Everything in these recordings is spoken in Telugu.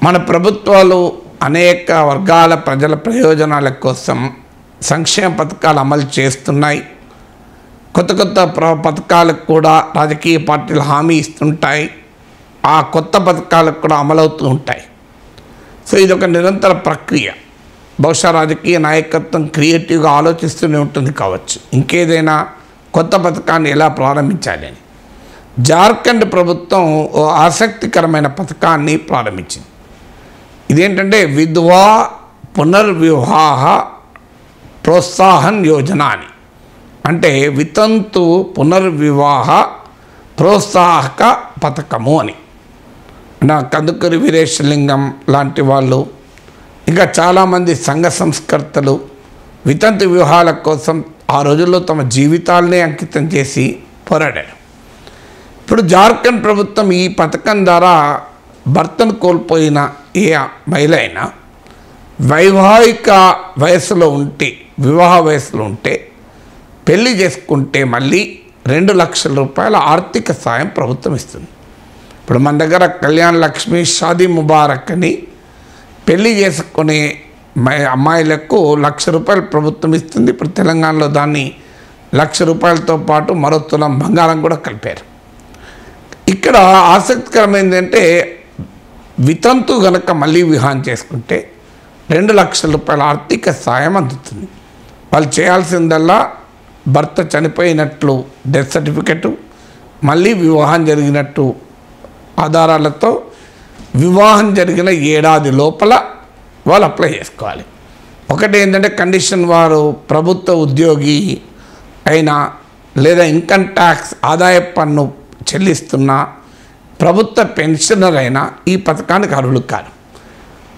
మన ప్రభుత్వాలు అనేక వర్గాల ప్రజల ప్రయోజనాల కోసం సంక్షేమ పథకాలు అమలు చేస్తున్నాయి. కొత్త కొత్త పథకాలకు కూడా రాజకీయ పార్టీలు హామీ ఇస్తుంటాయి. ఆ కొత్త పథకాలకు కూడా అమలవుతూ ఉంటాయి. సో ఇదొక నిరంతర ప్రక్రియ. బహుశా రాజకీయ నాయకత్వం క్రియేటివ్గా ఆలోచిస్తూనే ఉంటుంది కావచ్చు, ఇంకేదైనా కొత్త పథకాన్ని ఎలా ప్రారంభించాలి అని. జార్ఖండ్ ప్రభుత్వం ఓ ఆసక్తికరమైన పథకాన్ని ప్రారంభించింది. ఇదేంటంటే విధవా పునర్వివాహ ప్రోత్సాహన్ యోజన అని. అంటే వితంతు పునర్వివాహ ప్రోత్సాహక పథకము అని. నా కందుకూరి వీరేశలింగం లాంటి వాళ్ళు, ఇంకా చాలామంది సంఘ సంస్కర్తలు వితంతు వివాహాల కోసం ఆ రోజుల్లో తమ జీవితాలనే అంకితం చేసి పోరాడారు. ఇప్పుడు జార్ఖండ్ ప్రభుత్వం ఈ పథకం ద్వారా భర్తను కోల్పోయిన ఏ మహిళ అయినా వైవాహిక వయసులో ఉంటే, వివాహ వయసులో ఉంటే, పెళ్లి చేసుకుంటే మళ్ళీ 2 లక్షల రూపాయల ఆర్థిక సాయం ప్రభుత్వం ఇస్తుంది. ఇప్పుడు మన దగ్గర కళ్యాణ్ లక్ష్మి, షాదీ ముబారక్ అని పెళ్లి చేసుకునే అమ్మాయిలకు 1 లక్ష రూపాయలు ప్రభుత్వం ఇస్తుంది. ఇప్పుడు తెలంగాణలో దాన్ని 1 లక్ష రూపాయలతో పాటు మరో తులం బంగారం కూడా కలిపారు. ఇక్కడ ఆసక్తికరమైనది అంటే వితంతు గనక మళ్ళీ వివాహం చేసుకుంటే 2 లక్షల రూపాయల ఆర్థిక సాయం అందుతుంది. వాళ్ళు చేయాల్సిందల్లా భర్త చనిపోయినట్లు డెత్ సర్టిఫికెటు, మళ్ళీ వివాహం జరిగినట్టు ఆధారాలతో వివాహం జరిగిన ఏడాది లోపల వాళ్ళు అప్లై చేసుకోవాలి. ఒకటి ఏంటంటే కండిషన్, వారు ప్రభుత్వ ఉద్యోగి అయినా లేదా ఇన్కమ్ ట్యాక్స్ ఆదాయ పన్ను చెల్లిస్తున్న ప్రభుత్వ పెన్షనర్ అయినా ఈ పథకానికి అర్హులు కాదు.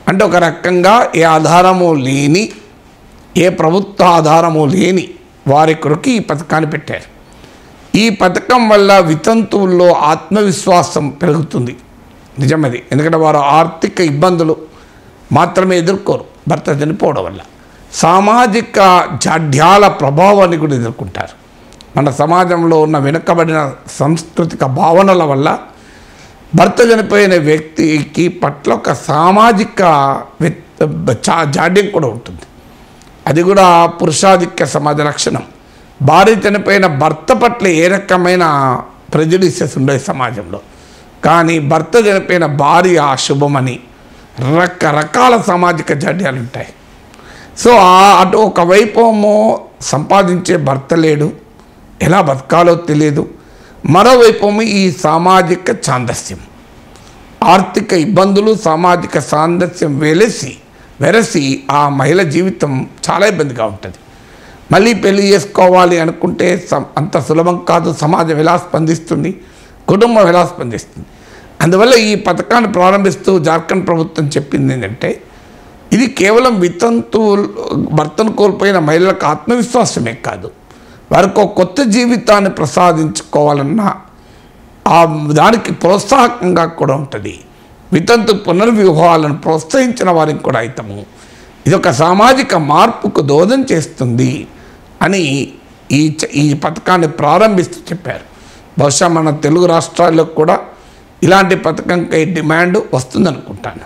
అంటే ఒక రకంగా ఏ ఆధారము లేని, ఏ ప్రభుత్వ ఆధారము లేని వారి కొరకు ఈ పథకాన్ని పెట్టారు. ఈ పథకం వల్ల వితంతువుల్లో ఆత్మవిశ్వాసం పెరుగుతుంది. నిజమది. ఎందుకంటే వారు ఆర్థిక ఇబ్బందులు మాత్రమే ఎదుర్కోరు భర్త చనిపోవడం వల్ల. సామాజిక జాడ్యాల ప్రభావాన్ని కూడా ఎదుర్కొంటారు. మన సమాజంలో ఉన్న వెనుకబడిన సాంస్కృతిక భావనల వల్ల భర్త చనిపోయిన వ్యక్తికి పట్ల ఒక సామాజిక జాడ్యం కూడా ఉంటుంది. అది కూడా పురుషాధిక్య సమాజ లక్షణం. భార్య చనిపోయిన భర్త పట్ల ఏ రకమైన ప్రెజుడిసెస్ ఉండే సమాజంలో, కానీ భర్త చనిపోయిన భార్య అశుభమని రకరకాల సామాజిక జాడ్యాలు ఉంటాయి. సో అటు ఒకవైపు సంపాదించే భర్త లేడు, ఎలా బతకాలో తెలియదు. మరోవైపు ఈ సామాజిక ఛాందస్యం, ఆర్థిక ఇబ్బందులు, సామాజిక సాందస్యం వెరసి ఆ మహిళ జీవితం చాలా ఇబ్బందిగా ఉంటుంది. మళ్ళీ పెళ్లి చేసుకోవాలి అనుకుంటే అంత సులభం కాదు. సమాజం ఎలా స్పందిస్తుంది, కుటుంబం ఎలా స్పందిస్తుంది. అందువల్ల ఈ పథకాన్ని ప్రారంభిస్తూ జార్ఖండ్ ప్రభుత్వం చెప్పింది ఏంటంటే, ఇది కేవలం భర్తను కోల్పోయిన మహిళలకు ఆత్మవిశ్వాసమే కాదు, వారికి ఒక కొత్త జీవితాన్ని ప్రసాదించుకోవాలన్న దానికి ప్రోత్సాహకంగా కూడా ఉంటుంది. వితంతు పునర్వివాహాలను ప్రోత్సహించిన వారికి కూడా అయితము. ఇది ఒక సామాజిక మార్పుకు దోహదం చేస్తుంది అని ఈ పథకాన్ని ప్రారంభిస్తూ చెప్పారు. బహుశా మన తెలుగు రాష్ట్రాల్లో కూడా ఇలాంటి పథకంపై డిమాండ్ వస్తుందనుకుంటాను.